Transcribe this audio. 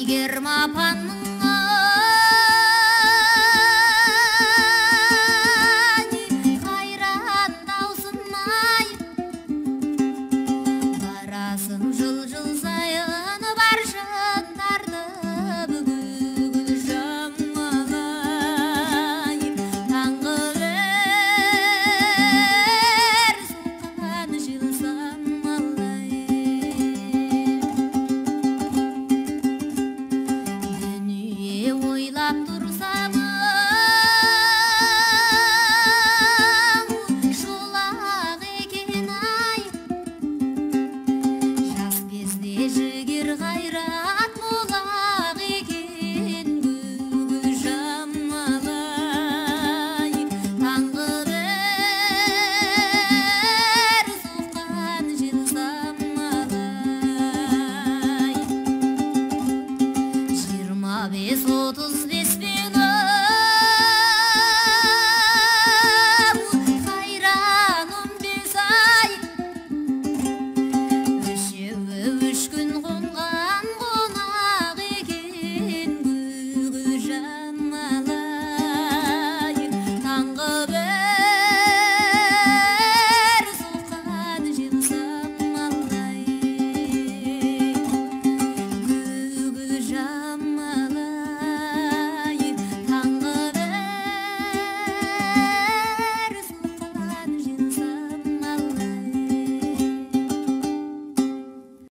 Әйгерім апанның қайран даусын ай, барасың жыл-жыл сайын бар жындарды бүгін жамағай. Таңғылыр соққан жыл самалай, дүние ойлап тұрсам шолақ екен ай, жас кезде жігер қайран